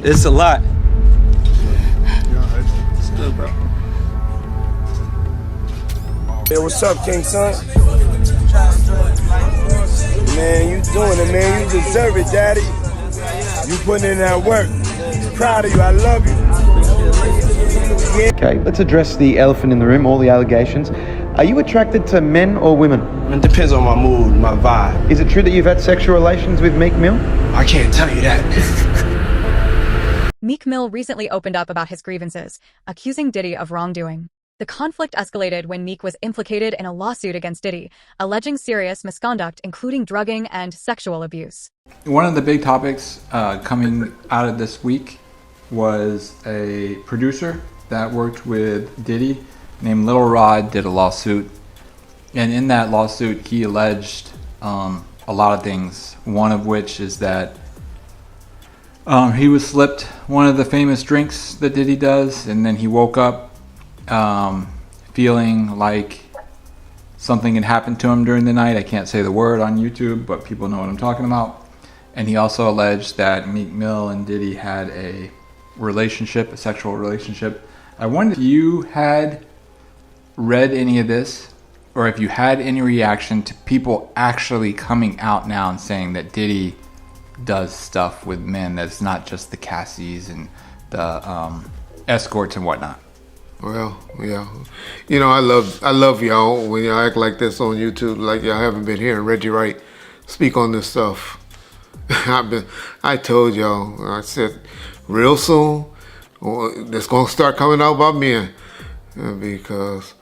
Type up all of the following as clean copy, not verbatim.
It's a lot. It's good, bro. Hey, what's up, King Son? Man, you doing it, man. You deserve it, Daddy. You putting in that work. Proud of you. I love you. Yeah. Okay, let's address the elephant in the room, all the allegations. Are you attracted to men or women? It depends on my mood, my vibe. Is it true that you've had sexual relations with Meek Mill? I can't tell you that. Meek Mill recently opened up about his grievances, accusing Diddy of wrongdoing. The conflict escalated when Meek was implicated in a lawsuit against Diddy, alleging serious misconduct, including drugging and sexual abuse. One of the big topics coming out of this week was a producer that worked with Diddy named Lil Rod did a lawsuit. And in that lawsuit, he alleged a lot of things. One of which is that he was slipped one of the famous drinks that Diddy does, and then he woke up feeling like something had happened to him during the night. I can't say the word on YouTube, but people know what I'm talking about. And he also alleged that Meek Mill and Diddy had a relationship, a sexual relationship. I wonder if you had read any of this, or if you had any reaction to people actually coming out now and saying that Diddy does stuff with men that's not just the Cassies and the escorts and whatnot. Well, yeah, you know, I love y'all when y'all act like this on YouTube, like y'all haven't been hearing Reggie Wright speak on this stuff. I told y'all, I said, real soon, it's gonna start coming out about men, because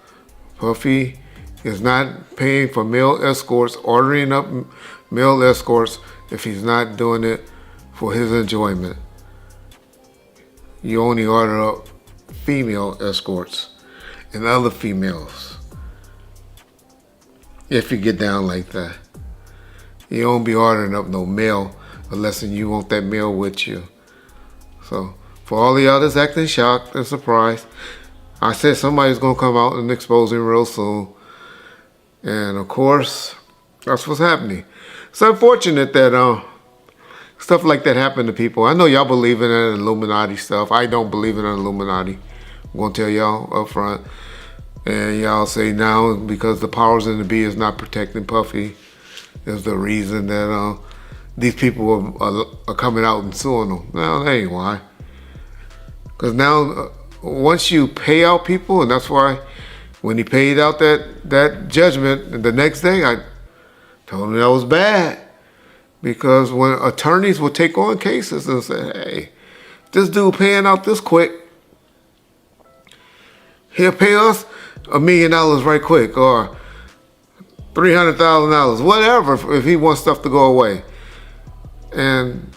Puffy is not paying for male escorts, ordering up male escorts if he's not doing it for his enjoyment. You only order up female escorts and other females if you get down like that. You don't be ordering up no male unless you want that male with you. So for all the others acting shocked and surprised, I said somebody's gonna come out and expose him real soon. And of course, that's what's happening. It's unfortunate that stuff like that happened to people. I know y'all believe in that Illuminati stuff. I don't believe in an Illuminati. I'm gonna tell y'all up front. And y'all say now because the powers in the be is not protecting Puffy is the reason that these people are coming out and suing them. No, that ain't why. Because now, once you pay out people, and that's why when he paid out that judgment, the next day I told him that was bad. Because when attorneys would take on cases and say, hey, this dude paying out this quick, he'll pay us $1 million right quick, or $300,000, whatever, if he wants stuff to go away. And,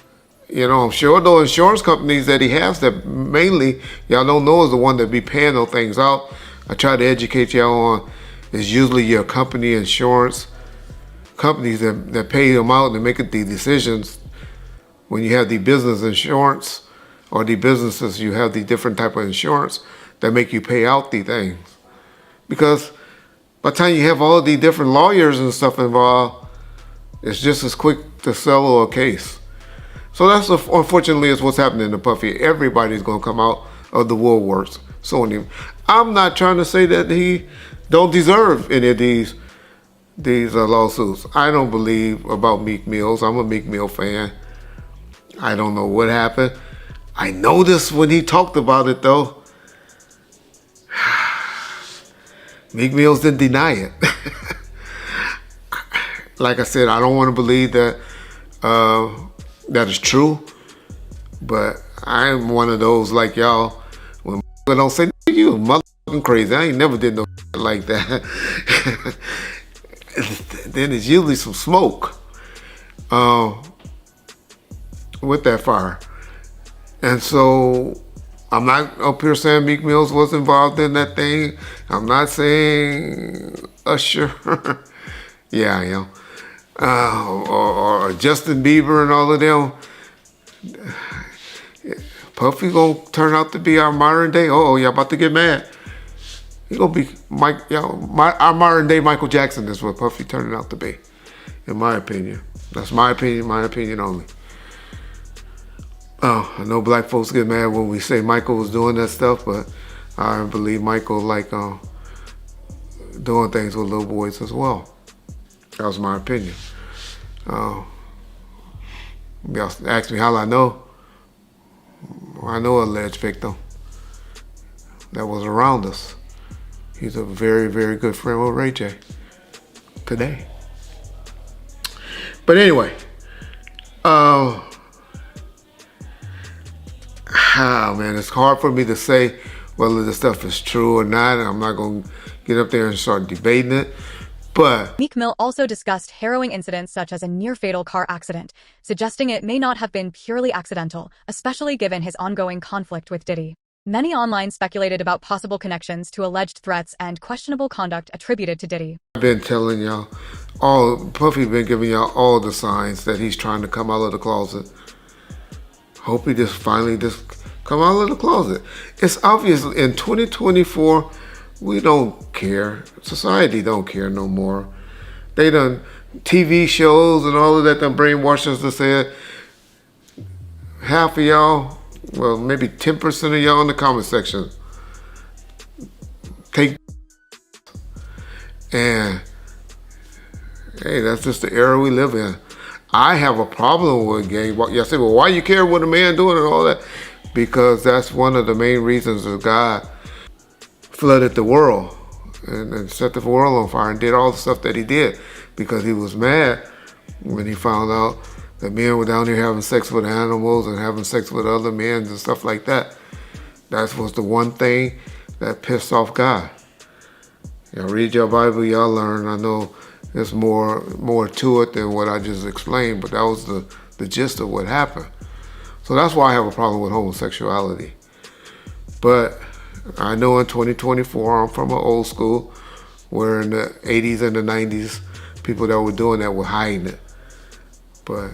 you know, I'm sure those insurance companies that he has that mainly y'all don't know is the one that be paying those things out. I try to educate y'all on is usually your company insurance companies that pay them out and make the decisions when you have the business insurance or the businesses, you have the different type of insurance that make you pay out the things. Because by the time you have all the different lawyers and stuff involved, it's just as quick to settle a case. So that's unfortunately is what's happening to Puffy. Everybody's gonna come out of the woodworks suing him. I'm not trying to say that he don't deserve any of these lawsuits. I don't believe about Meek Mills. I'm a Meek Mill fan. I don't know what happened. I noticed when he talked about it though, Meek Mills didn't deny it. Like I said, I don't want to believe that that is true, but I'm one of those like y'all. When don't say you motherfucking crazy, I ain't never did no like that. Then it's usually some smoke with that fire, and so I'm not up here saying Meek Mills was involved in that thing. I'm not saying Usher. Yeah, I am. Or Justin Bieber and all of them. Puffy gonna turn out to be our modern day. Oh, y'all about to get mad. He gonna be our modern day Michael Jackson is what Puffy turning out to be, in my opinion. That's my opinion only. I know black folks get mad when we say Michael was doing that stuff, but I believe Michael like doing things with little boys as well. That was my opinion. Y'all asked me how I know. I know an alleged victim that was around us. He's a very, very good friend with Ray J today. But anyway, man, it's hard for me to say whether this stuff is true or not. I'm not going to get up there and start debating it. But Meek Mill also discussed harrowing incidents such as a near-fatal car accident, suggesting it may not have been purely accidental, especially given his ongoing conflict with Diddy. Many online speculated about possible connections to alleged threats and questionable conduct attributed to Diddy. I've been telling y'all, Puffy been giving y'all all the signs that he's trying to come out of the closet. Hope he finally come out of the closet. It's obvious in 2024, we don't care. Society don't care no more. They done TV shows and all of that done brainwashed us to say half of y'all, well, maybe 10% of y'all in the comment section take, and hey, that's just the era we live in. I have a problem with gay. Y'all say, well, why you care what a man doing and all that? Because that's one of the main reasons that God flooded the world and set the world on fire and did all the stuff that he did, because he was mad when he found out that men were down here having sex with animals and having sex with other men and stuff like that. That was the one thing that pissed off God. Y'all read your Bible, y'all learn. I know there's more to it than what I just explained, but that was the gist of what happened. So that's why I have a problem with homosexuality. But I know in 2024, I'm from an old school, where in the 80s and the 90s, people that were doing that were hiding it. But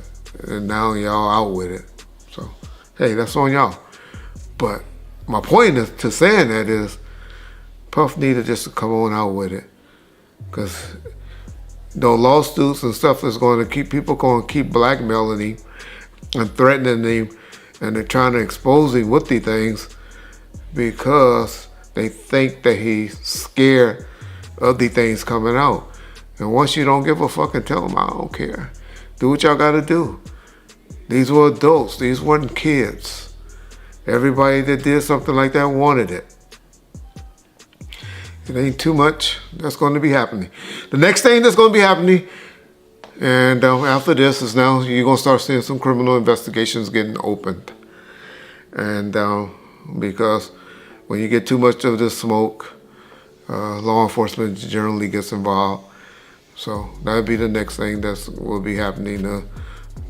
and now y'all out with it. So, hey, that's on y'all. But my point to saying that is, Puff needed just to come on out with it. Because those lawsuits and stuff is going to keep people blackmailing him and threatening him, and they're trying to expose him with these things because they think that he's scared of these things coming out. And once you don't give a fuck and tell them, I don't care. Do what y'all gotta do. These were adults. These weren't kids. Everybody that did something like that wanted it. It ain't too much that's going to be happening. The next thing that's going to be happening, and after this, is now you're going to start seeing some criminal investigations getting opened. And because when you get too much of this smoke, law enforcement generally gets involved. So that'll be the next thing that will be happening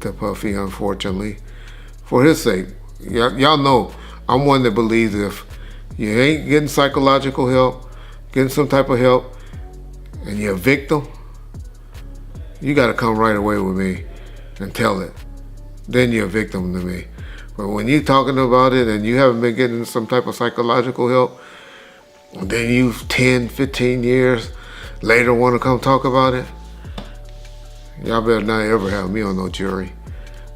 to Puffy, unfortunately, for his sake. Y'all know I'm one that believes if you ain't getting psychological help, getting some type of help, and you're a victim, you got to come right away with me and tell it. Then you're a victim to me. But when you're talking about it and you haven't been getting some type of psychological help, then you 10, 15 years later want to come talk about it, y'all better not ever have me on no jury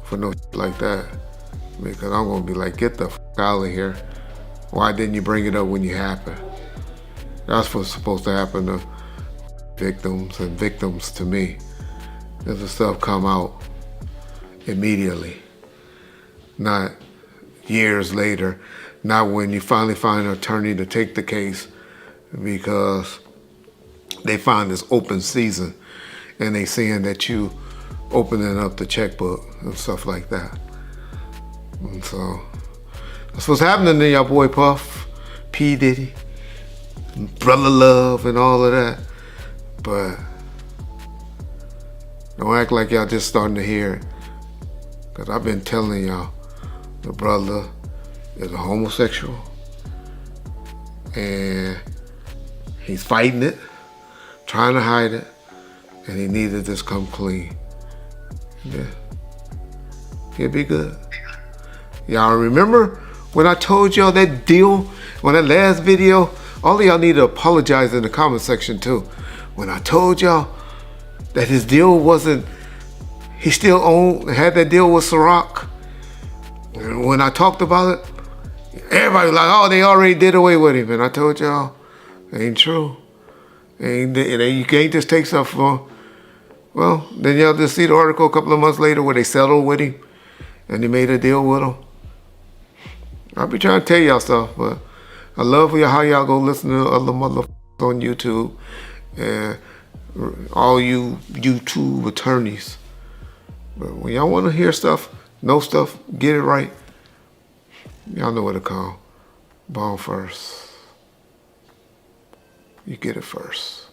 for no shit like that. Because I'm going to be like, get the fuck out of here. Why didn't you bring it up when you happened? That's what's supposed to happen to victims and victims to me. Does the stuff come out immediately, not years later, not when you finally find an attorney to take the case because they find this open season and they seeing that you opening up the checkbook and stuff like that. And so that's what's happening to y'all boy Puff, P. Diddy, Brother Love and all of that. But don't act like y'all just starting to hear it. Because I've been telling y'all, the brother is a homosexual and he's fighting it, trying to hide it, and he needs to just come clean. Yeah, he'll be good. Y'all remember when I told y'all that deal, when that last video, all of y'all need to apologize in the comment section too. When I told y'all that his deal wasn't, he still had that deal with Ciroc, And when I talked about it, everybody was like, oh, they already did away with him. And I told y'all, ain't true. You can't just take stuff for, well, then y'all just see the article a couple of months later where they settled with him and they made a deal with him. I'll be trying to tell y'all stuff, but I love how y'all go listen to other motherfuckers on YouTube and all you YouTube attorneys. But when y'all want to hear stuff, know stuff, get it right, y'all know what to call. Ball first. You get it first.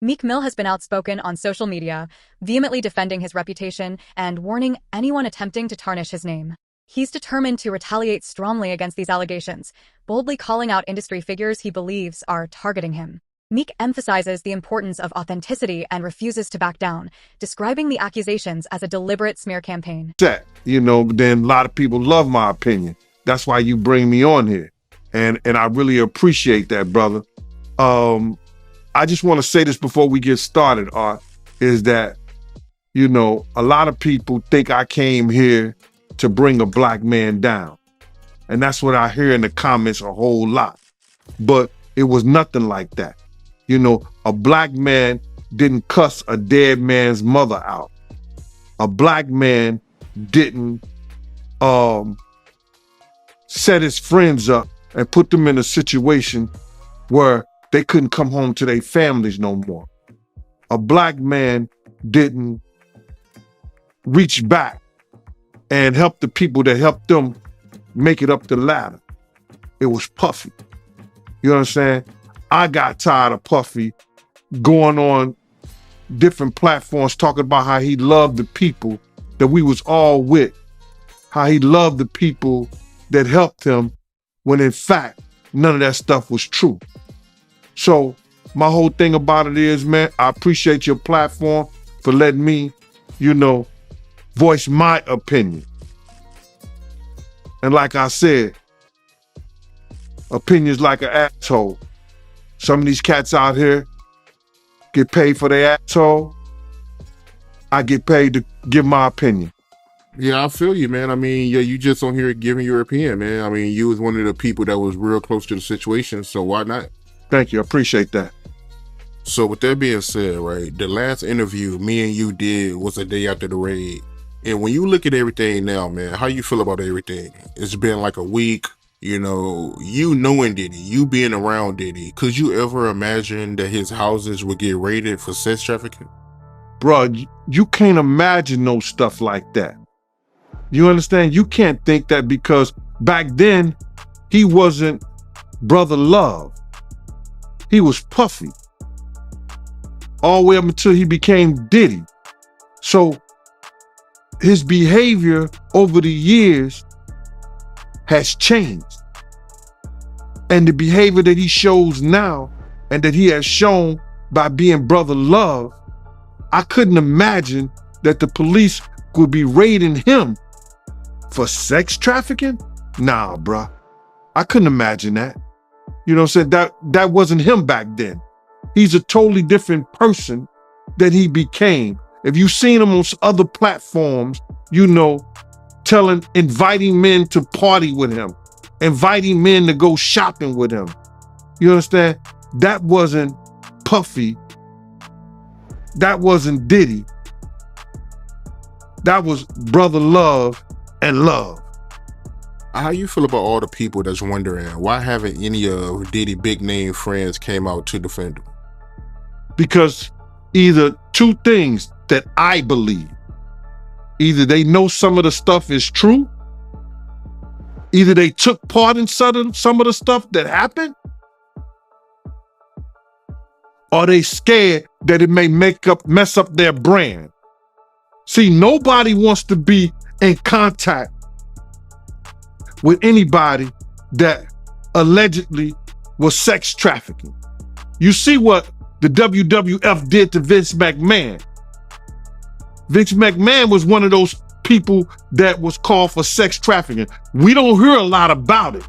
Meek Mill has been outspoken on social media, vehemently defending his reputation and warning anyone attempting to tarnish his name. He's determined to retaliate strongly against these allegations, boldly calling out industry figures he believes are targeting him. Meek emphasizes the importance of authenticity and refuses to back down, describing the accusations as a deliberate smear campaign. Then a lot of people love my opinion. That's why you bring me on here. And I really appreciate that, brother. I just want to say this before we get started, Art, is that, a lot of people think I came here to bring a black man down. And that's what I hear in the comments a whole lot. But it was nothing like that. A black man didn't cuss a dead man's mother out. A black man didn't set his friends up and put them in a situation where they couldn't come home to their families no more. A black man didn't reach back and help the people that helped them make it up the ladder. It was Puffy. You know what I'm saying? I got tired of Puffy going on different platforms talking about how he loved the people that we was all with, how he loved the people that helped him, when in fact, none of that stuff was true. So my whole thing about it is, man, I appreciate your platform for letting me, voice my opinion. And like I said, opinions like an asshole. Some of these cats out here get paid for their asshole. I get paid to give my opinion. Yeah, I feel you, man. I mean, yeah, you just on here giving your opinion, man. I mean, you was one of the people that was real close to the situation, so why not? Thank you. I appreciate that. So with that being said, right, the last interview me and you did was a day after the raid. And when you look at everything now, man, how you feel about everything? It's been like a week, you knowing Diddy, you being around Diddy. Could you ever imagine that his houses would get raided for sex trafficking? Bruh, you can't imagine no stuff like that. You understand? You can't think that, because back then, he wasn't Brother Love. He was Puffy. All the way up until he became Diddy. So his behavior over the years has changed. And the behavior that he shows now, and that he has shown by being Brother Love, I couldn't imagine that the police would be raiding him for sex trafficking? Nah, bruh. I couldn't imagine that. You know what I'm saying? That wasn't him back then. He's a totally different person that he became. If you've seen him on other platforms, inviting men to party with him, inviting men to go shopping with him. You understand? That wasn't Puffy. That wasn't Diddy. That was Brother Love and Love. How you feel about all the people that's wondering why haven't any of Diddy big name friends came out to defend him? Because either two things that I believe. Either they know some of the stuff is true, either they took part in some of the stuff that happened, or they scared that it may mess up their brand. See, nobody wants to be in contact with anybody that allegedly was sex trafficking. You see what the WWF did to Vince McMahon. Vince McMahon was one of those people that was called for sex trafficking. We don't hear a lot about it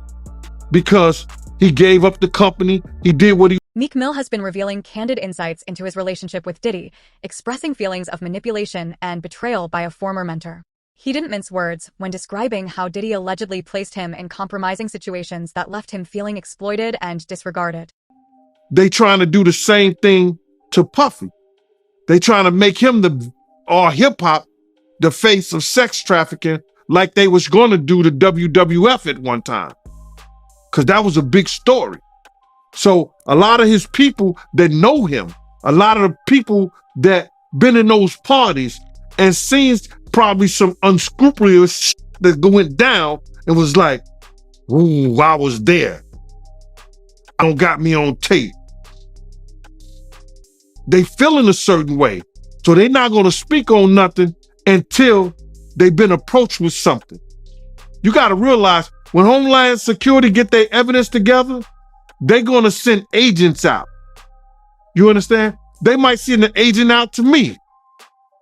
because he gave up the company. He did what he... Meek Mill has been revealing candid insights into his relationship with Diddy, expressing feelings of manipulation and betrayal by a former mentor. He didn't mince words when describing how Diddy allegedly placed him in compromising situations that left him feeling exploited and disregarded. They trying to do the same thing to Puffy. They trying to make him or hip hop the face of sex trafficking like they was going to do the WWF at one time. Because that was a big story. So a lot of his people that know him, a lot of the people that been in those parties and seen probably some unscrupulous shit that went down and was like, ooh, I was there. I don't got me on tape. They feeling a certain way. So they're not going to speak on nothing until they've been approached with something. You got to realize when Homeland Security get their evidence together, they're going to send agents out. You understand? They might send an agent out to me.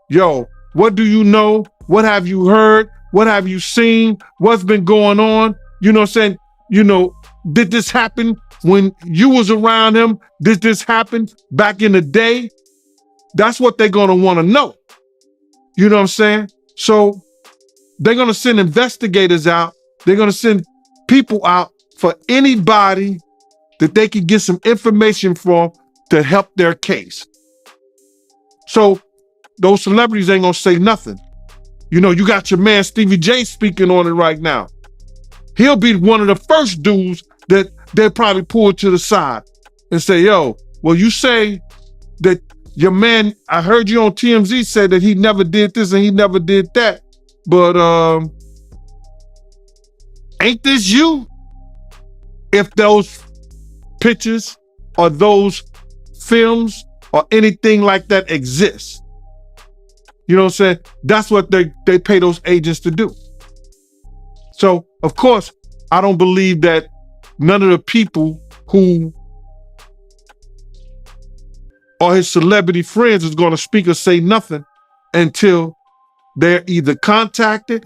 Yo, what do you know? What have you heard? What have you seen? What's been going on? You know what I'm saying? You know, did this happen when you was around him? Did this happen back in the day? That's what they're going to want to know. You know what I'm saying? So they're going to send investigators out. They're going to send people out for anybody that they can get some information from to help their case. So those celebrities ain't going to say nothing. You know, you got your man Stevie J speaking on it right now. He'll be one of the first dudes that they'll probably pull to the side and say, yo, well, you say that your man, I heard you on TMZ say that he never did this and he never did that. But ain't this you? If those pictures or those films or anything like that exists. You know what I'm saying? That's what they pay those agents to do. So, of course, I don't believe that none of the people who are his celebrity friends is going to speak or say nothing until they're either contacted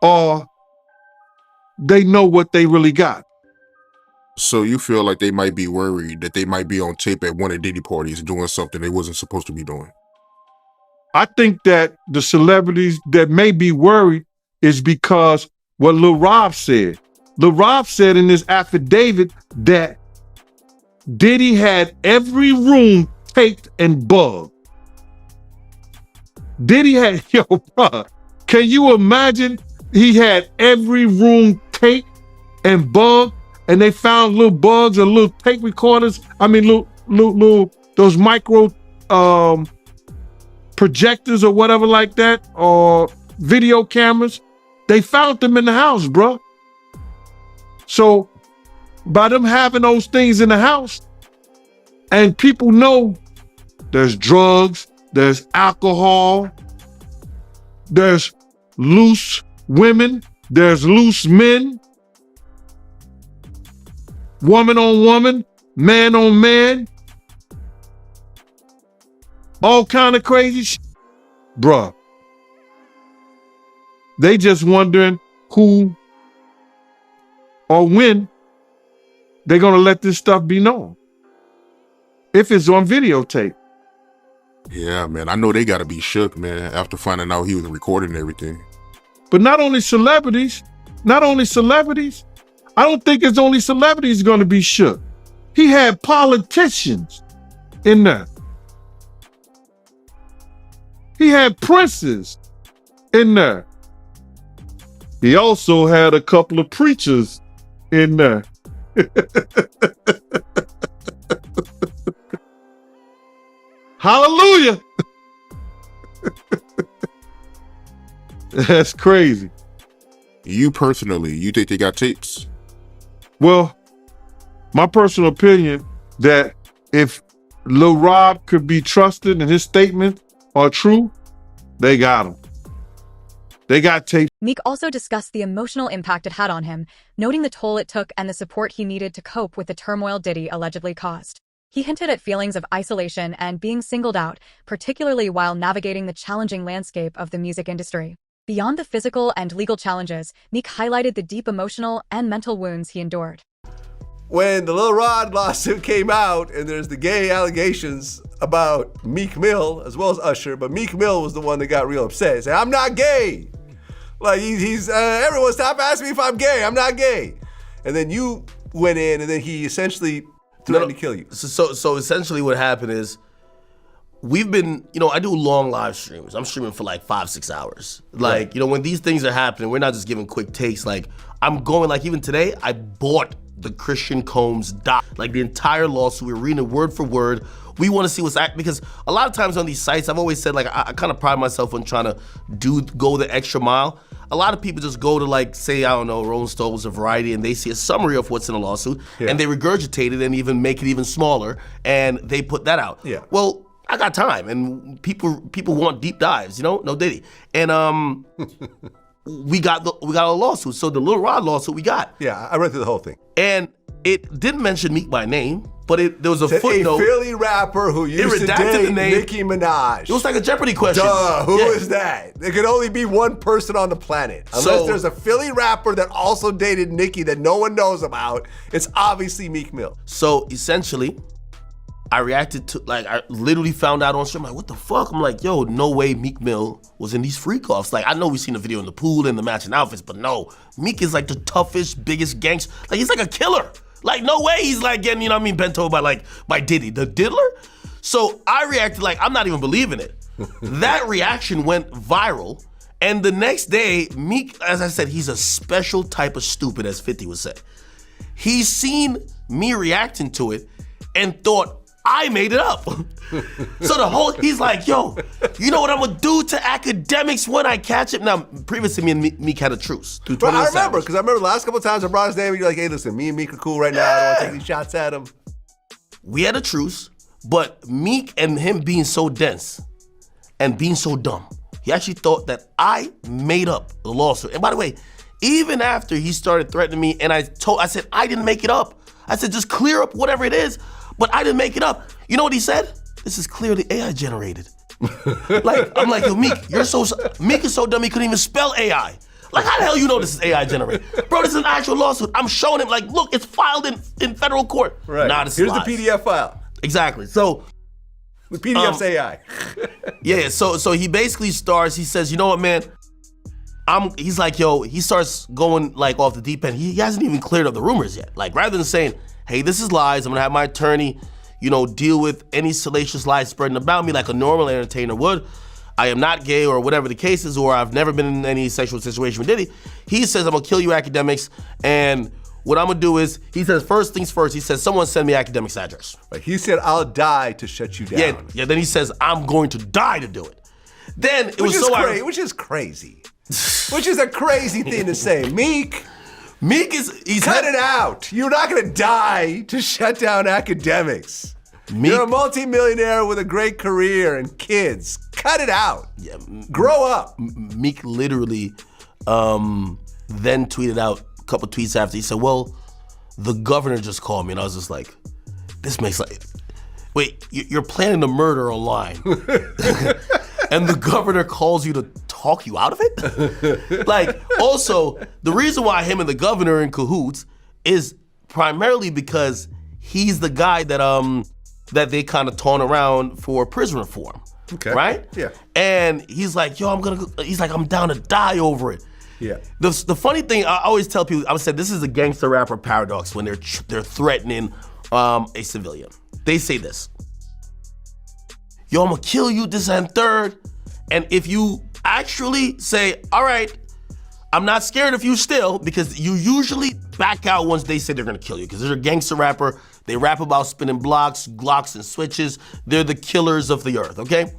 or they know what they really got. So you feel like they might be worried that they might be on tape at one of Diddy parties doing something they wasn't supposed to be doing? I think that the celebrities that may be worried is because what Lil Rob said. Lil Rob said in his affidavit that Diddy had every room taped and bugged. Diddy had, yo, bro, can you imagine he had every room taped and bugged and they found little bugs or little tape recorders? I mean, little those micro projectors or whatever like that, or video cameras. They found them in the house, bro. So by them having those things in the house, and people know there's drugs, there's alcohol, there's loose women, there's loose men, woman on woman, man on man, all kind of crazy shit. Bruh. They just wondering who or when they're gonna let this stuff be known. If it's on videotape. Yeah, man. I know they gotta be shook, man, after finding out he was recording everything. But not only celebrities. I don't think it's only celebrities gonna be shook. He had politicians in there. He had princes in there. He also had a couple of preachers in there. Hallelujah. That's crazy. You personally, you think they got tapes? Well, my personal opinion that if Lil Rob could be trusted and his statements are true, they got him. They got tapes. Meek also discussed the emotional impact it had on him, noting the toll it took and the support he needed to cope with the turmoil Diddy allegedly caused. He hinted at feelings of isolation and being singled out, particularly while navigating the challenging landscape of the music industry. Beyond the physical and legal challenges, Meek highlighted the deep emotional and mental wounds he endured. When the Lil Rod lawsuit came out and there's the gay allegations about Meek Mill as well as Usher, but Meek Mill was the one that got real upset. He said, I'm not gay. Like he's everyone stop asking me if I'm gay. I'm not gay. And then you went in, and then he essentially threatened to kill you. So essentially what happened is, we've been, I do long live streams. I'm streaming for like 5-6 hours. Like, when these things are happening, we're not just giving quick takes. Like, I'm going, like even today, I bought the Christian Combs doc, like the entire lawsuit. We're reading it word for word. We want to see what's because a lot of times on these sites, I've always said, like, I kind of pride myself on trying to go the extra mile. A lot of people just go to, like, say, I don't know, Rolling Stones or Variety, and they see a summary of what's in a lawsuit, and they regurgitate it and even make it even smaller, and they put that out. Yeah. Well, I got time, and people want deep dives, no Diddy. And we got a lawsuit. So the Lil Rod lawsuit we got. Yeah, I read through the whole thing. And it didn't mention Meek by name, but there was a footnote. A Philly rapper who used to date Nicki Minaj. It was like a Jeopardy question. Who is that? There could only be one person on the planet. Unless there's a Philly rapper that also dated Nicki that no one knows about, it's obviously Meek Mill. So essentially, I reacted to, like, I literally found out on stream, like, what the fuck? I'm like, yo, no way Meek Mill was in these freak-offs. Like, I know we've seen the video in the pool and the matching outfits, but no, Meek is like the toughest, biggest gangster. Like, he's like a killer. Like, no way he's like getting, bent over by Diddy, the diddler. So I reacted like, I'm not even believing it. That reaction went viral. And the next day, Meek, as I said, he's a special type of stupid, as 50 would say. He's seen me reacting to it and thought, I made it up. So he's like, yo, you know what I'm gonna do to academics when I catch him? Now, previously me and Meek had a truce. But I remember, because I remember the last couple of times I brought his name and you're like, hey, listen, me and Meek are cool right now. I don't want to take these shots at him. We had a truce, but Meek and him being so dense and being so dumb, he actually thought that I made up the lawsuit. And by the way, even after he started threatening me and I said, I didn't make it up. I said, just clear up whatever it is. But I didn't make it up. You know what he said? This is clearly AI generated. I'm like, yo, Meek, Meek is so dumb he couldn't even spell AI. Like, how the hell you know this is AI generated? Bro, this is an actual lawsuit. I'm showing him, like, look, it's filed in federal court. Right. Nah, this Here's is lies. the PDF file. Exactly. So the PDF's AI. Yeah, so he basically starts, he says, you know what, man? He's like, yo, he starts going like off the deep end. He hasn't even cleared up the rumors yet. Like, rather than saying, hey, this is lies, I'm gonna have my attorney, deal with any salacious lies spreading about me like a normal entertainer would. I am not gay or whatever the case is, or I've never been in any sexual situation with Diddy. He says, I'm gonna kill you academics, and what I'm gonna do is, he says, first things first, he says, someone send me academics address. Right. He said, I'll die to shut you down. Yeah, then he says, I'm going to die to do it. Then it was so which is crazy. Which is a crazy thing to say. Meek is cut it out. You're not gonna die to shut down academics. You're a multimillionaire with a great career and kids. Cut it out. Yeah, grow up. Meek literally then tweeted out a couple tweets after. He said, well, the governor just called me. And I was just like, this makes wait, you're planning a murder online. And the governor calls you to talk you out of it? Like, also, the reason why him and the governor are in cahoots is primarily because he's the guy that they kind of taunt around for prison reform. Okay. Right? Yeah. And he's like, yo, I'm down to die over it. Yeah. The funny thing, I always tell people, I said this is a gangster rapper paradox when they're threatening a civilian. They say this. Yo, I'm gonna kill you, this and third. And if you actually say, all right, I'm not scared of you still, because you usually back out once they say they're gonna kill you, because they're a gangster rapper. They rap about spinning blocks, Glocks, and switches. They're the killers of the earth, okay?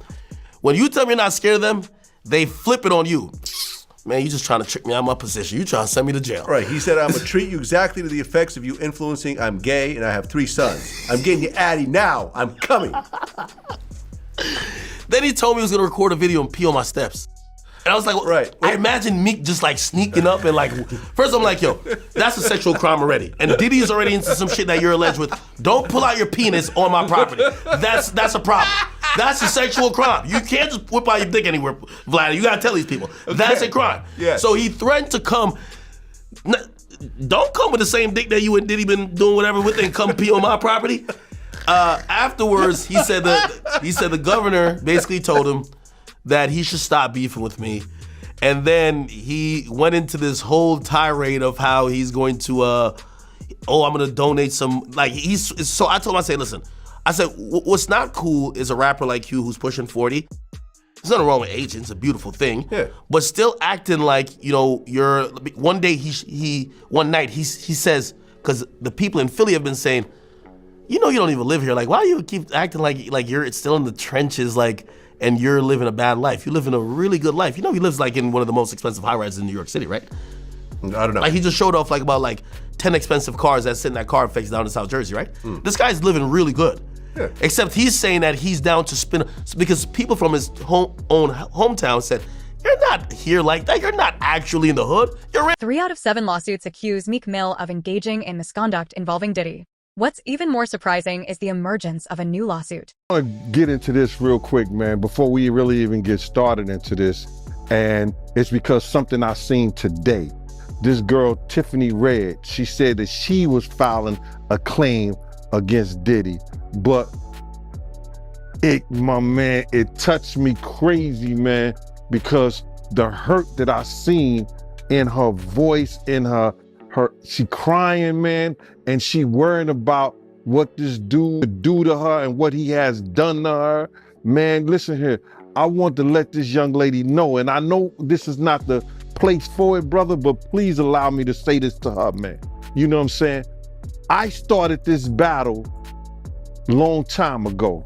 When you tell me you're not scared of them, they flip it on you. Man, you just trying to trick me out of my position. You trying to send me to jail. Right, he said, I'm gonna treat you exactly to the effects of you influencing. I'm gay and I have 3 sons. I'm getting you Addy now. I'm coming. Then he told me he was gonna record a video and pee on my steps. And I was like, right. I imagine Meek just like sneaking up and like, first I'm like, yo, that's a sexual crime already. And Diddy is already into some shit that you're alleged with. Don't pull out your penis on my property. That's a problem. That's a sexual crime. You can't just whip out your dick anywhere, Vlad. You gotta tell these people. Okay. That's a crime. Yes. So he threatened to come. Don't come with the same dick that you and Diddy been doing whatever with and come pee on my property. Afterwards, he said the governor basically told him that he should stop beefing with me. And then he went into this whole tirade of how he's going to, I'm going to donate some, like so I told him, I said, listen, I said, what's not cool is a rapper like you who's pushing 40. There's nothing wrong with aging, it's a beautiful thing. Yeah. But still acting like, you're, one night he says, because the people in Philly have been saying, you don't even live here. Like, why do you keep acting like you're still in the trenches, like, and you're living a bad life? You live in a really good life. He lives like in one of the most expensive high-rises in New York City, right? I don't know. Like, he just showed off like about like 10 expensive cars that sit in that car fix down in South Jersey, right? This guy's living really good. Yeah. Except he's saying that he's down to spin, because people from his hometown said, you're not here like that. You're not actually in the hood. You're in. 3 out of 7 lawsuits accuse Meek Mill of engaging in misconduct involving Diddy. What's even more surprising is the emergence of a new lawsuit. I want to get into this real quick, man, before we really even get started into this. And it's because something I seen today. This girl, Tiffany Red, she said that she was filing a claim against Diddy. But it touched me crazy, man, because the hurt that I seen in her voice, in her she crying, man, and she worrying about what this dude do to her and what he has done to her. Man, listen here, I want to let this young lady know, and I know this is not the place for it, brother, but please allow me to say this to her, man. You know what I'm saying? I started this battle long time ago,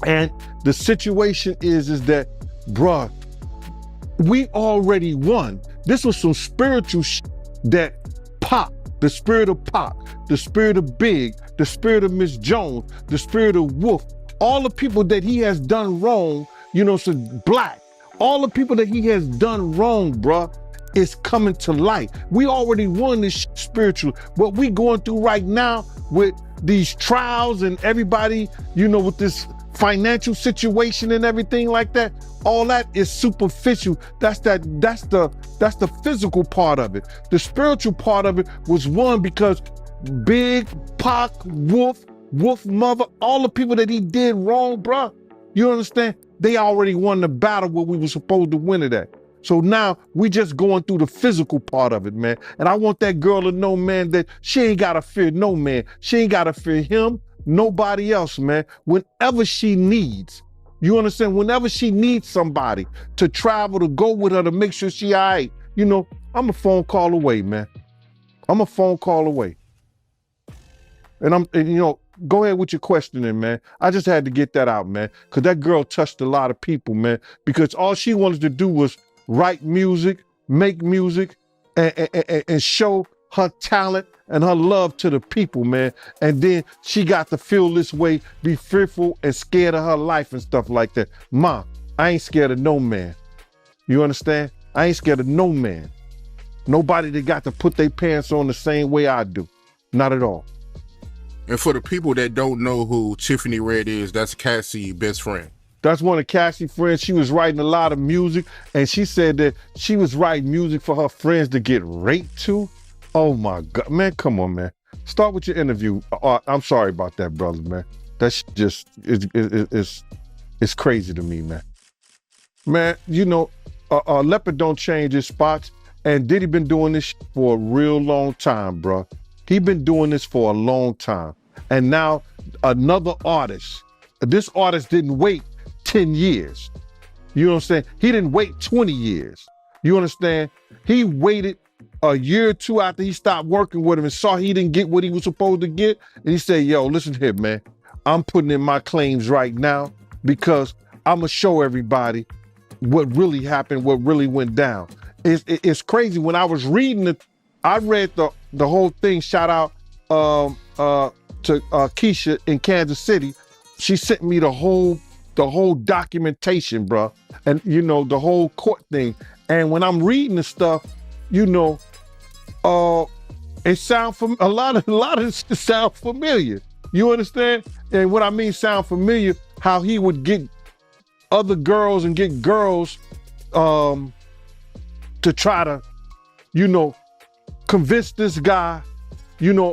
and the situation is that, bruh, we already won. This was some spiritual that Pop, the spirit of Pop, the spirit of Big, the spirit of Miss Jones, the spirit of Wolf, all the people that he has done wrong, so Black, all the people that he has done wrong, bruh, is coming to light. We already won this spiritual. What we going through right now with these trials and everybody, with this financial situation and everything like that, all that is superficial. That's the physical part of it. The spiritual part of it was won because Big, Pac, Wolf Mother, all the people that he did wrong, bruh, you understand? They already won the battle where we were supposed to win it at. So now we just going through the physical part of it, man. And I want that girl to know, man, that she ain't gotta fear no man. She ain't gotta fear him, nobody else, man. Whenever she needs, you understand? Whenever she needs somebody to travel, to go with her, to make sure she all right, I'm a phone call away, man. I'm a phone call away. And go ahead with your questioning, man. I just had to get that out, man, because that girl touched a lot of people, man, because all she wanted to do was write music, make music, and show her talent and her love to the people, man. And then she got to feel this way, be fearful and scared of her life and stuff like that. Ma, I ain't scared of no man. You understand? I ain't scared of no man. Nobody that got to put their pants on the same way I do. Not at all. And for the people that don't know who Tiffany Red is, that's Cassie's best friend. That's one of Cassie's friends. She was writing a lot of music, and she said that she was writing music for her friends to get raped to. Oh my God, man, come on, man. Start with your interview. I'm sorry about that, brother, man. That's just, it's crazy to me, man. Man, leopard don't change his spots, and Diddy been doing this for a real long time, bro. He been doing this for a long time. And now another artist, this artist didn't wait 10 years. You know what I'm saying? He didn't wait 20 years. You understand? He waited a year or two after he stopped working with him and saw he didn't get what he was supposed to get. And he said, yo, listen here, man. I'm putting in my claims right now because I'm going to show everybody what really happened, what really went down. It's crazy. When I was reading it, I read the whole thing. Shout out to Keisha in Kansas City. She sent me the whole documentation, bro, and the whole court thing. And when I'm reading the stuff, it sound a lot of it sound familiar. You understand? And what I mean sound familiar, how he would get other girls and get girls to try to, convince this guy,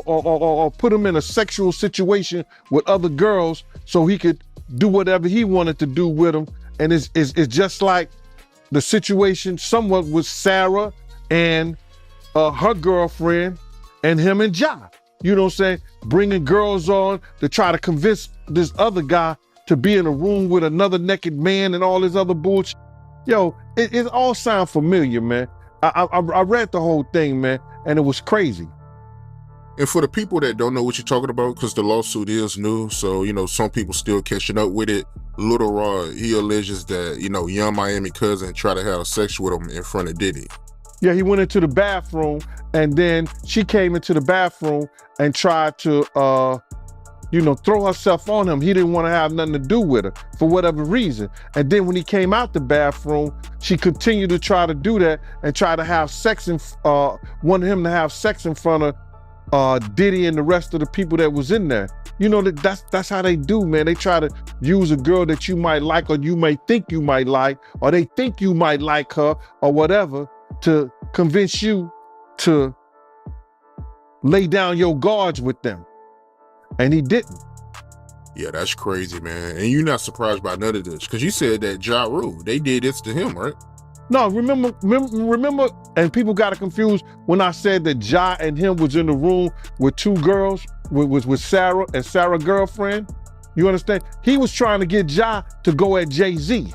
or put him in a sexual situation with other girls so he could do whatever he wanted to do with them. And it's just like the situation somewhat with Sarah and her girlfriend and him and Ja. You know what I'm saying? Bringing girls on to try to convince this other guy to be in a room with another naked man and all this other bullshit. Yo, it all sound familiar, man. I read the whole thing, man, and it was crazy. And for the people that don't know what you're talking about, because the lawsuit is new, so, you know, some people still catching up with it. Lil Rod, he alleges that, you know, Young Miami cousin tried to have sex with him in front of Diddy. Yeah, he went into the bathroom, and then she came into the bathroom and tried to, throw herself on him. He didn't want to have nothing to do with her for whatever reason. And then when he came out the bathroom, she continued to try to do that and try to have sex wanted him to have sex in front of Diddy and the rest of the people that was in there. You know, that's how they do, man. They try to use a girl that you might like, or you may think you might like, or they think you might like her or whatever, to convince you to lay down your guards with them. And he didn't. Yeah, that's crazy, man. And you're not surprised by none of this, because you said that Ja Rule, they did this to him, right? No, remember, and people got it confused when I said that Ja and him was in the room with two girls, with Sarah and Sarah's girlfriend. You understand? He was trying to get Ja to go at Jay-Z.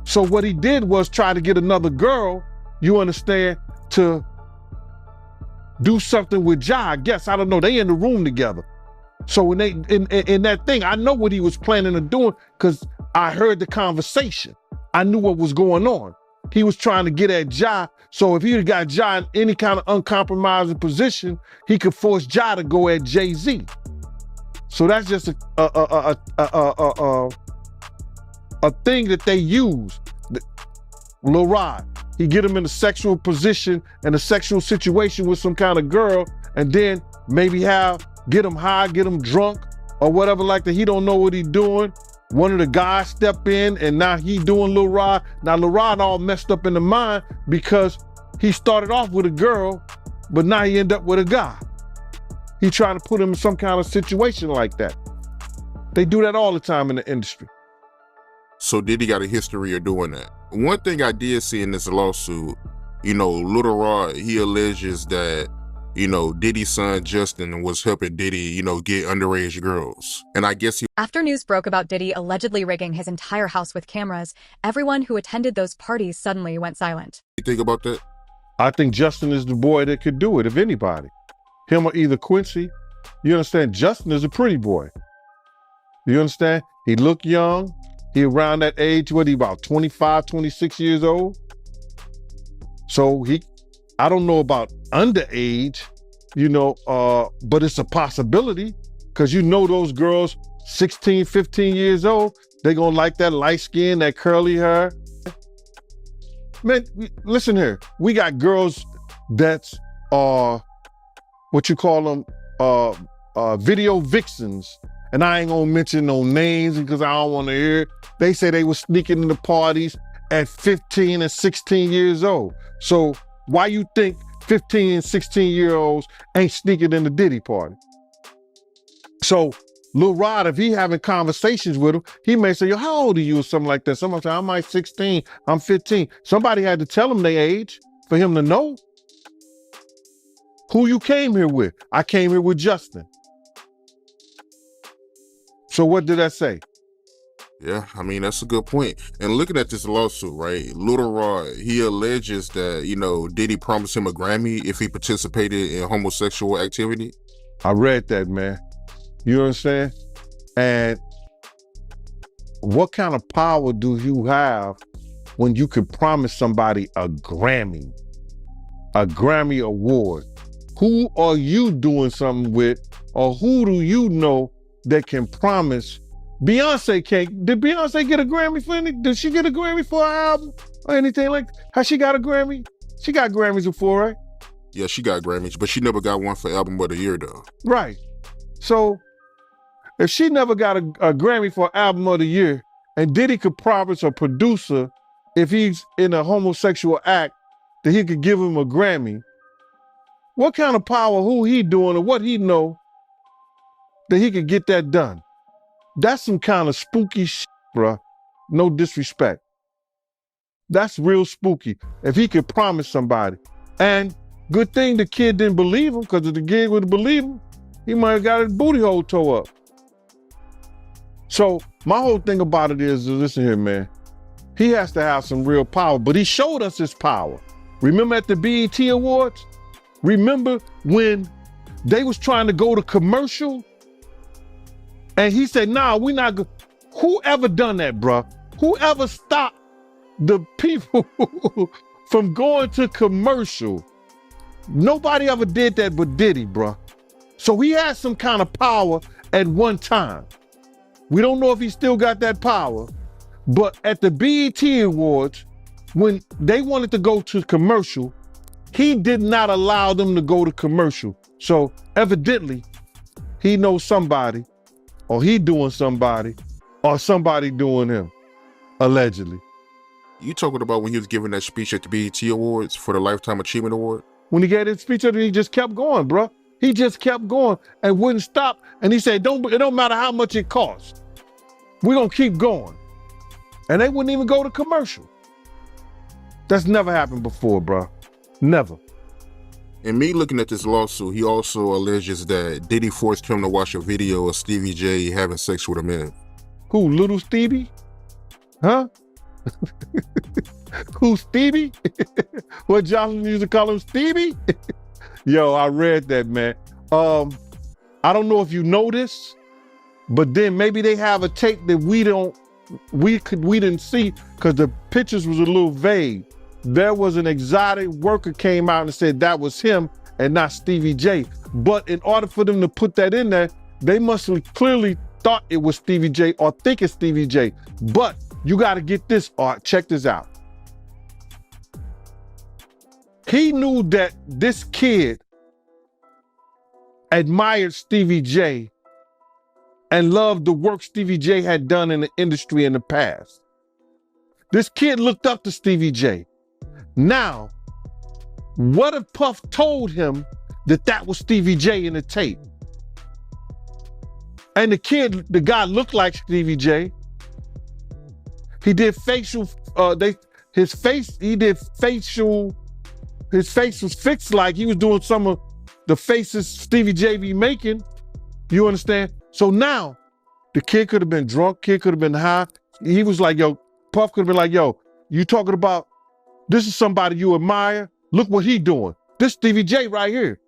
So what he did was try to get another girl, you understand, to do something with Ja, I guess. I don't know. They in the room together. So when they in that thing, I know what he was planning on doing because I heard the conversation. I knew what was going on. He was trying to get at Ja. So if he had got Ja in any kind of uncompromising position, he could force Ja to go at Jay-Z. So that's just a thing that they use. Lil Rod, he get him in a sexual position and a sexual situation with some kind of girl, and then maybe get him high, get him drunk, or whatever like that. He don't know what he's doing. One of the guys step in, and now he doing Lil Rod. Now Lil Rod all messed up in the mind because he started off with a girl, but now he end up with a guy. He trying to put him in some kind of situation like that. They do that all the time in the industry. So Diddy got a history of doing that. One thing I did see in this lawsuit, Lil Rod, he alleges that, Diddy's son Justin was helping Diddy, get underage girls. And I guess After news broke about Diddy allegedly rigging his entire house with cameras, everyone who attended those parties suddenly went silent. You think about that? I think Justin is the boy that could do it, if anybody. Him or either Quincy. You understand? Justin is a pretty boy. You understand? He look young. He around that age, what he about 25, 26 years old? So I don't know about underage, but it's a possibility because those girls 16, 15 years old, they gonna like that light skin, that curly hair. Man, listen here. We got girls that's what you call them, video vixens. And I ain't gonna mention no names because I don't wanna hear it. They say they were sneaking in the parties at 15 and 16 years old. So why you think 15 and 16-year-olds ain't sneaking in the Diddy party? So Lil Rod, if he having conversations with him, he may say, yo, how old are you or something like that? Somebody say, I'm like 16, I'm 15. Somebody had to tell him their age for him to know. Who you came here with? I came here with Justin. So what did I say? Yeah, I mean, that's a good point. And looking at this lawsuit, right, Lil Rod, he alleges that, Diddy promised him a Grammy if he participated in homosexual activity. I read that, man. You understand? And what kind of power do you have when you can promise somebody a Grammy award? Who are you doing something with, or who do you know that can promise? Beyonce did Beyonce get a Grammy for anything? Did she get a Grammy for an album or anything like that? Has she got a Grammy? She got Grammys before, right? Yeah, she got Grammys, but she never got one for Album of the Year, though. Right. So if she never got a Grammy for Album of the Year, and Diddy could promise a producer, if he's in a homosexual act, that he could give him a Grammy, what kind of power, who he doing, or what he know that he could get that done? That's some kind of spooky shit, bruh. No disrespect. That's real spooky. If he could promise somebody. And good thing the kid didn't believe him, because if the kid would have believed him, he might have got his booty hole tore up. So my whole thing about it is, listen here, man. He has to have some real power, but he showed us his power. Remember at the BET Awards? Remember when they was trying to go to commercial? And he said, nah, we not go. Whoever done that, bruh? Whoever stopped the people from going to commercial? Nobody ever did that but Diddy, bruh. So he had some kind of power at one time. We don't know if he still got that power, but at the BET Awards, when they wanted to go to commercial, he did not allow them to go to commercial. So evidently, he knows somebody, or he doing somebody, or somebody doing him, allegedly. You talking about when he was giving that speech at the BET Awards for the Lifetime Achievement Award? When he gave his speech, he just kept going, bro. He just kept going and wouldn't stop. And he said, it don't matter how much it costs. We're gonna keep going. And they wouldn't even go to commercial. That's never happened before, bro. Never. And me looking at this lawsuit, he also alleges that Diddy forced him to watch a video of Stevie J having sex with a man. Who, Little Stevie? Huh? Who, Stevie? What Johnson used to call him, Stevie? Yo, I read that, man. I don't know if you know this, but then maybe they have a tape that we didn't see because the pictures was a little vague. There was an exotic worker came out and said that was him and not Stevie J. But in order for them to put that in there, they must have clearly thought it was Stevie J or think it's Stevie J. But you got to get this, Art. Check this out. He knew that this kid admired Stevie J and loved the work Stevie J had done in the industry in the past. This kid looked up to Stevie J. Now, what if Puff told him that that was Stevie J in the tape? And the guy looked like Stevie J. He did facial, his face was fixed like he was doing some of the faces Stevie J be making. You understand? So now, the kid could have been drunk, kid could have been high. He was like, yo, Puff could have been like, yo, you talking about, this is somebody you admire? Look what he doing. This Stevie J right here.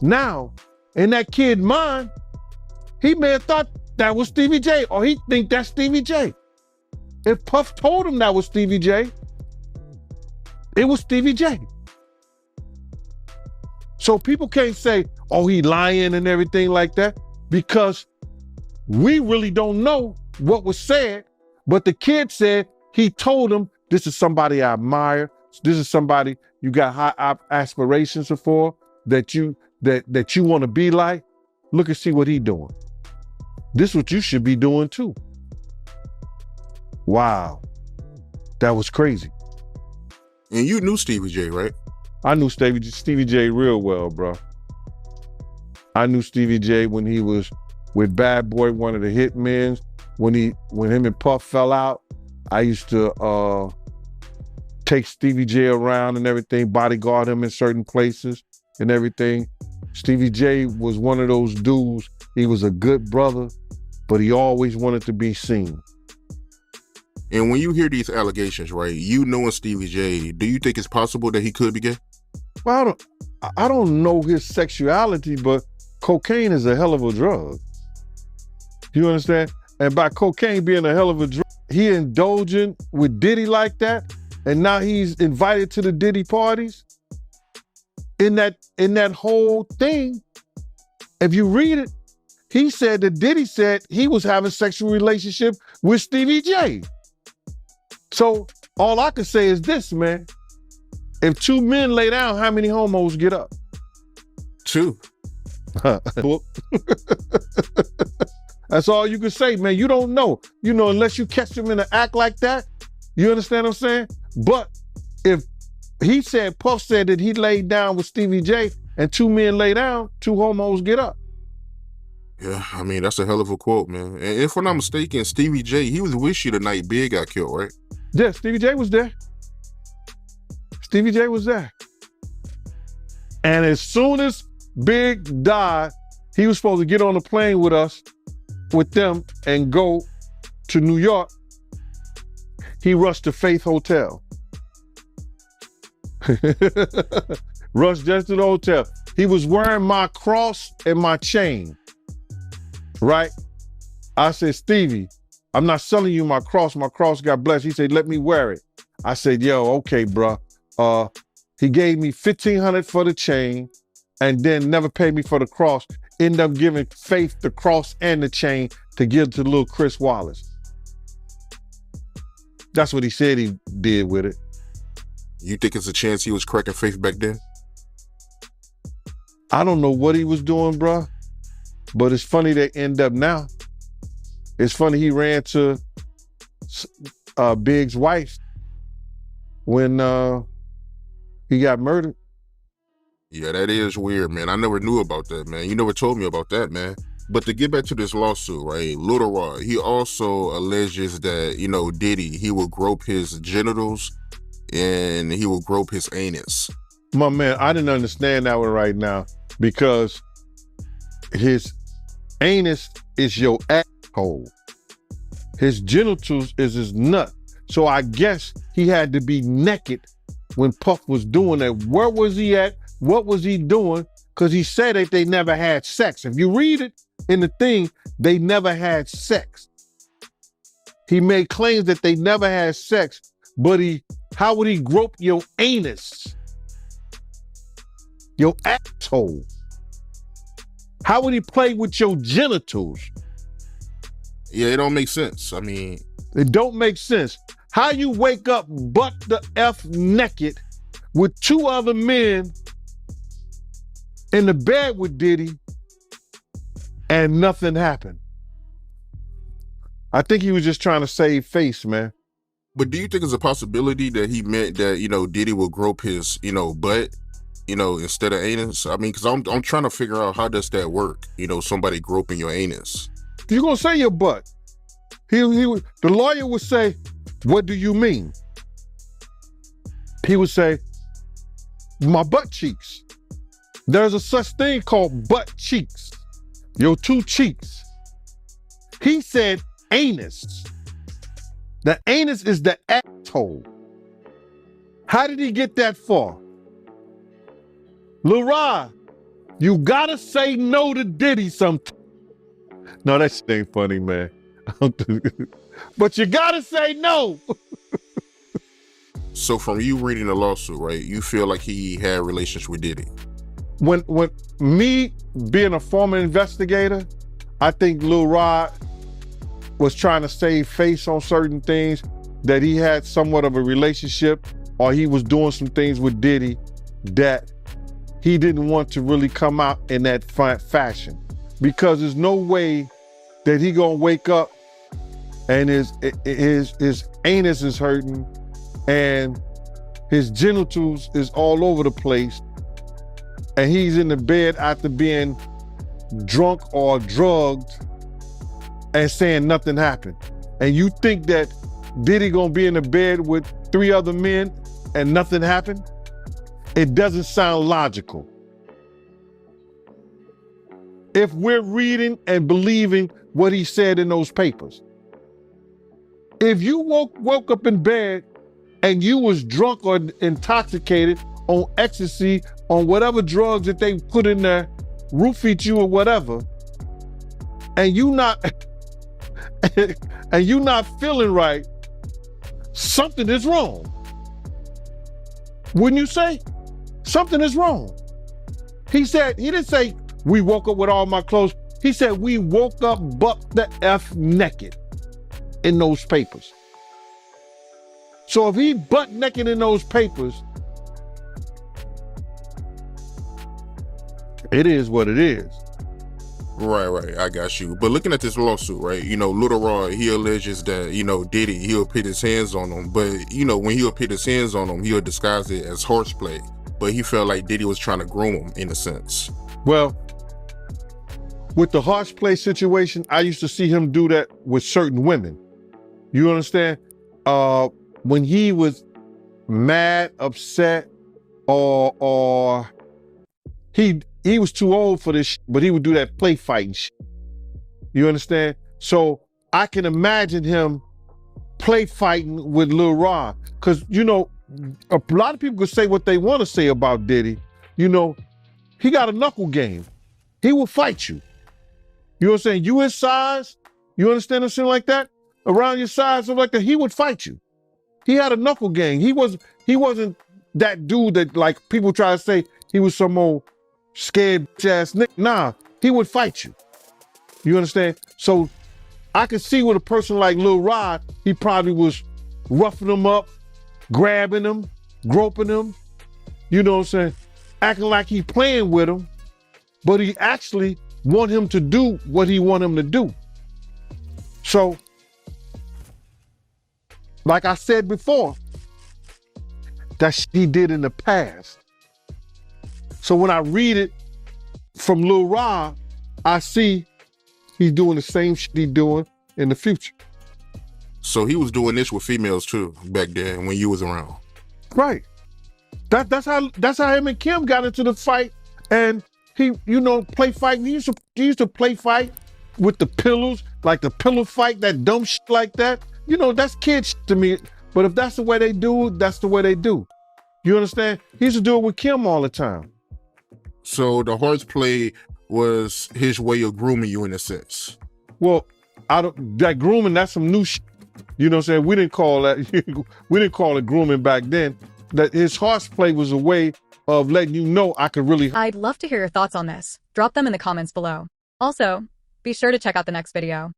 Now, in that kid's mind, he may have thought that was Stevie J, or he think that's Stevie J. If Puff told him that was Stevie J, it was Stevie J. So people can't say, oh, he lying and everything like that, because we really don't know what was said, but the kid said he told him, this is somebody I admire. This is somebody you got high aspirations for, that you want to be like. Look and see what he doing. This is what you should be doing too. Wow. That was crazy. And you knew Stevie J, right? I knew Stevie J real well, bro. I knew Stevie J when he was with Bad Boy, one of the hitmen. When him and Puff fell out, I used to take Stevie J around and everything, bodyguard him in certain places and everything. Stevie J was one of those dudes. He was a good brother, but he always wanted to be seen. And when you hear these allegations, right, you knowing Stevie J, do you think it's possible that he could be gay? Well, I don't know his sexuality, but cocaine is a hell of a drug. You understand? And by cocaine being a hell of a drug, he indulging with Diddy like that, and now he's invited to the Diddy parties. In that whole thing, if you read it, he said that Diddy said he was having sexual relationship with Stevie J. So all I can say is this, man. If two men lay down, how many homos get up? Two. That's all you can say, man. You don't know. You know, unless you catch them in an act like that. You understand what I'm saying? But if he said, Puff said that he laid down with Stevie J and two men lay down, two homos get up. Yeah, I mean, that's a hell of a quote, man. And if I'm not mistaken, Stevie J, he was with you the night Big got killed, right? Yeah, Stevie J was there. Stevie J was there. And as soon as Big died, he was supposed to get on a plane with us, with them, and go to New York. He rushed to Faith Hotel. Rushed just to the hotel. He was wearing my cross and my chain, right? I said, Stevie, I'm not selling you my cross. My cross got blessed. He said, let me wear it. I said, yo, okay, bro. He gave me $1,500 for the chain and then never paid me for the cross. Ended up giving Faith the cross and the chain to give to little Chris Wallace. That's what he said he did with it. You think it's a chance he was cracking Faith back then? I don't know what he was doing, bro, but it's funny they end up now. It's funny he ran to Big's wife when he got murdered. Yeah, that is weird, man. I never knew about that, man. You never told me about that, man. But to get back to this lawsuit, right? Lil Rod, he also alleges that, you know, Diddy, he will grope his genitals and he will grope his anus. My man, I didn't understand that one right now because his anus is your asshole. His genitals is his nut. So I guess he had to be naked when Puff was doing that. Where was he at? What was he doing? Because he said that they never had sex. If you read it in the thing, they never had sex. He made claims that they never had sex, but how would he grope your anus? Your asshole? How would he play with your genitals? Yeah, it don't make sense. I mean, it don't make sense. How you wake up butt the F naked with two other men in the bed with Diddy and nothing happened? I think he was just trying to save face, man. But do you think it's a possibility that he meant that, you know, Diddy will grope his, you know, butt, you know, instead of anus? I mean, because I'm trying to figure out how does that work? You know, somebody groping your anus. You're going to say your butt. The lawyer would say, what do you mean? He would say, my butt cheeks. There's a such thing called butt cheeks. Your two cheeks. He said anus. The anus is the asshole. How did he get that far? Lil Rod, you gotta say no to Diddy sometime. No, that shit ain't funny, man. But you gotta say no. So from you reading the lawsuit, right, you feel like he had relations with Diddy? When me being a former investigator, I think Lil Rod was trying to save face on certain things, that he had somewhat of a relationship or he was doing some things with Diddy that he didn't want to really come out in that fashion. Because there's no way that he gonna wake up and his anus is hurting and his genitals is all over the place and he's in the bed after being drunk or drugged and saying nothing happened. And you think that Diddy gonna be in the bed with 3 other men and nothing happened? It doesn't sound logical. If we're reading and believing what he said in those papers. If you woke up in bed and you was drunk or intoxicated on ecstasy, on whatever drugs that they put in there, roofied you or whatever, and you not feeling right, something is wrong. Wouldn't you say? Something is wrong. He didn't say, we woke up with all my clothes. He said, we woke up butt the F naked in those papers. So if he butt naked in those papers, it is what it is. Right, I got you. But looking at this lawsuit, right, you know, Lil Rod, he alleges that, you know, Diddy, he'll put his hands on him. But, you know, when he'll put his hands on him, he'll disguise it as horseplay. But he felt like Diddy was trying to groom him in a sense. Well, with the horseplay situation, I used to see him do that with certain women. You understand? when he was mad, upset, or he was too old for this, but he would do that play fighting shit. You understand? So I can imagine him play fighting with Lil Rod, because you know, a lot of people could say what they want to say about Diddy. You know, he got a knuckle game. He will fight you. You know what I'm saying? You his size, you understand something like that? Around your size, something like that, he would fight you. He had a knuckle game. He wasn't that dude that like people try to say he was some old scared ass nigga. Nah, he would fight you. You understand? So I could see with a person like Lil Rod, he probably was roughing him up, grabbing him, groping him, you know what I'm saying? Acting like he playing with him, but he actually want him to do what he want him to do. So, like I said before, that shit he did in the past. So when I read it from Lil Rod, I see he's doing the same shit he's doing in the future. So he was doing this with females too back then when you was around. Right. That's how him and Kim got into the fight. And he, you know, play fight. He used to play fight with the pillows, like the pillow fight, that dumb shit like that. You know, that's kid shit to me. But if that's the way they do, that's the way they do. You understand? He used to do it with Kim all the time. So the horseplay was his way of grooming you in a sense. Well, that grooming, that's some new shit. You know what I'm saying? We didn't call it grooming back then. That his horseplay was a way of letting you know I could really. I'd love to hear your thoughts on this. Drop them in the comments below. Also, be sure to check out the next video.